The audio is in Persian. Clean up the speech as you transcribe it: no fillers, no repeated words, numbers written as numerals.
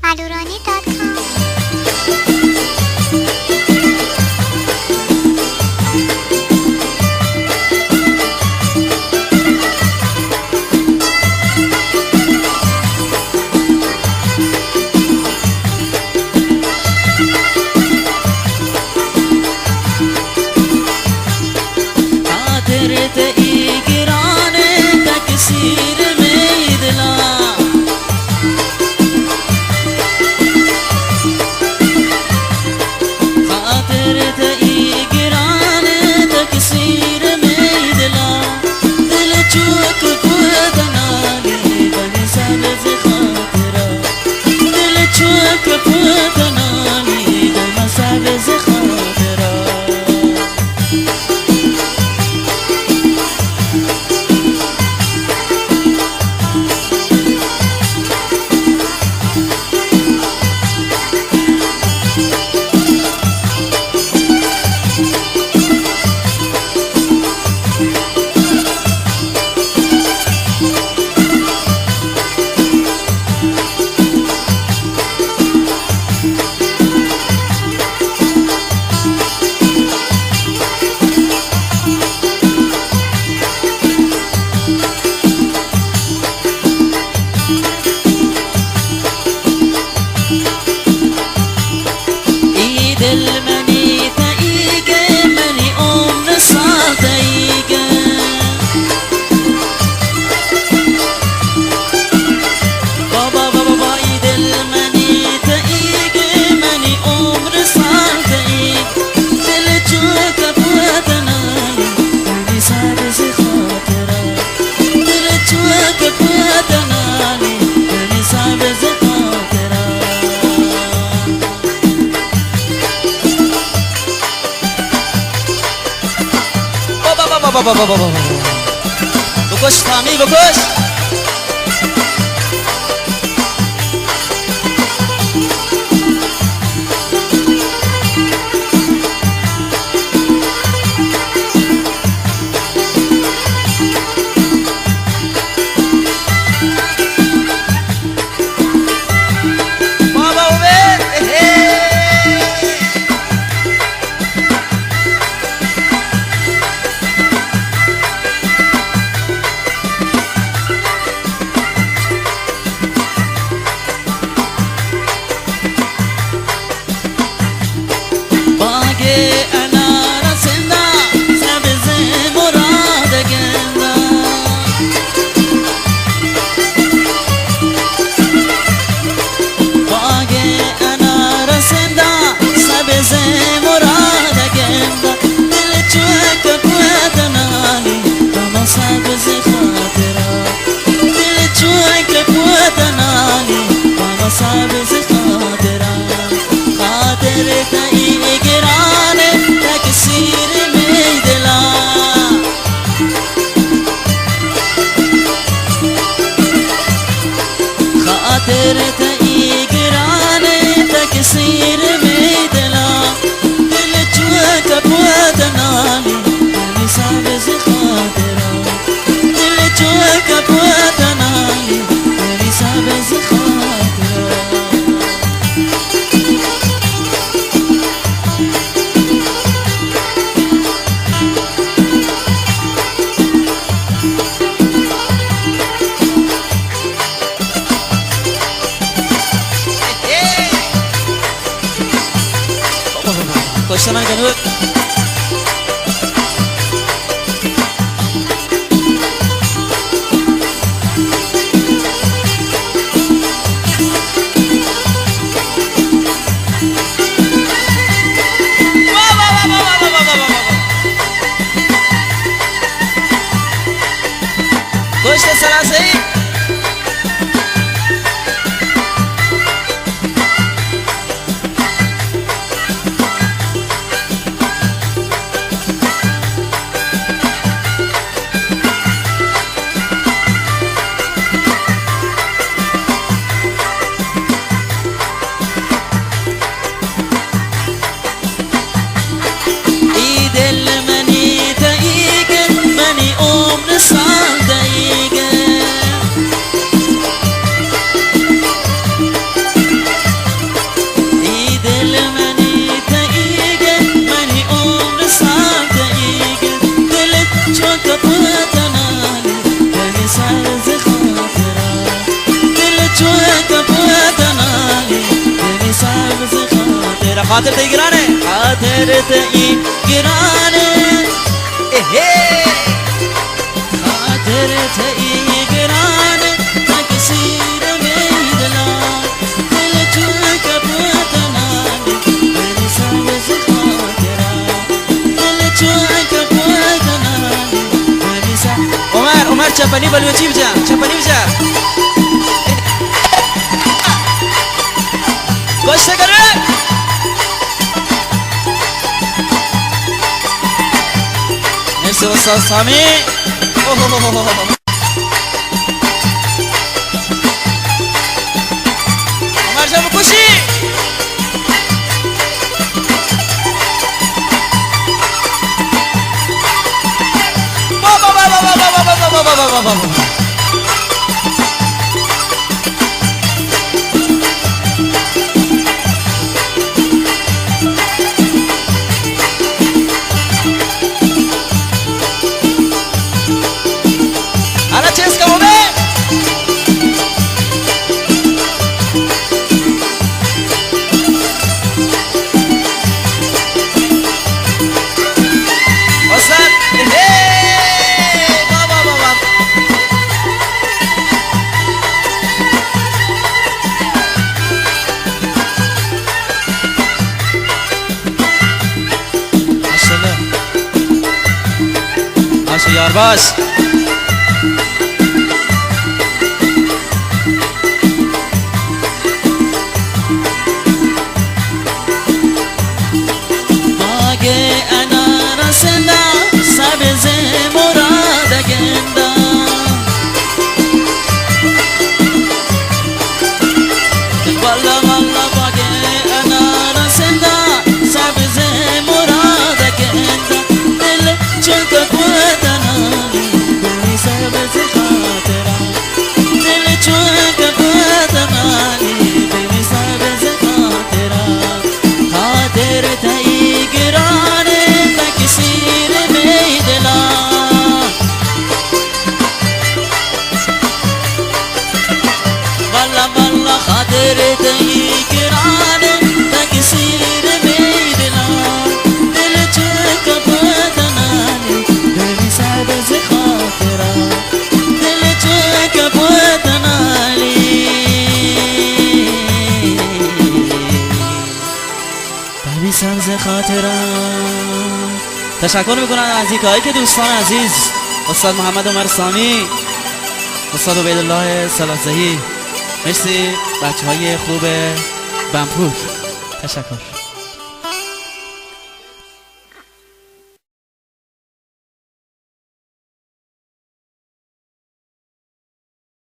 alurani.com. خاطرت ایگرانه تکثیر میدلا خاطرت ایگرانه تکثیر میدلا دل چوک پودنالی بنی سبز خاطرا دل چوک پودنالی بنی سبز خاطرا دل منی تایگه منی عمر سال تایگه بابا بابا بای دل منی تایگه منی عمر سال تایگه دل چوک پودنالی منی سبز خاطره دل چوک پودنالی منی سبز خاطره بابا بکش تامی بکش أنا رسلنا سبز مراد جندا باقي أنا رسلنا سبز مراد جندا دل چوك پودنالی بما سبز خاطرا دل چوك پودنالی بما سبز خاطرا خاطرت ایگرانه تکثیر میدلا خاطرت ایگرانه تکثیر میدلا دل چوک پودنالی منی سبز خاطرا دل چوک پودنالی منی سبز خاطرا کشتن کنود کشت سلاسه وطناني بمثال خاطر خاطر تيجراني خاطر تيجراني خاطر تيجراني تكسير ميدلا تلتوك بوطناني بمثال خاطر تلتوك بوطناني بمثال عمر چپنی بلوچی بجا چپنی بجا گوشت کرد مرسی استاد سامی عمر جان بکشی Ahora chesca, hombre. Osman, باشه یار باش باگه انا رسنده سبز مراد گنده والا والا باگه انا رسنده سبز مراد گنده دل چند خاطر تيجراني تكسير ميدنا دل چك بوطناني بمثال خاطرة دل چك بوطناني بمثال خاطرة. تشکر میکنم از اینکه که دوستان عزیز استاد محمد عمر سامی، استاد عبیدالله صلاح‌زهی، مرسی بچه های خوب بمپور. تشکر.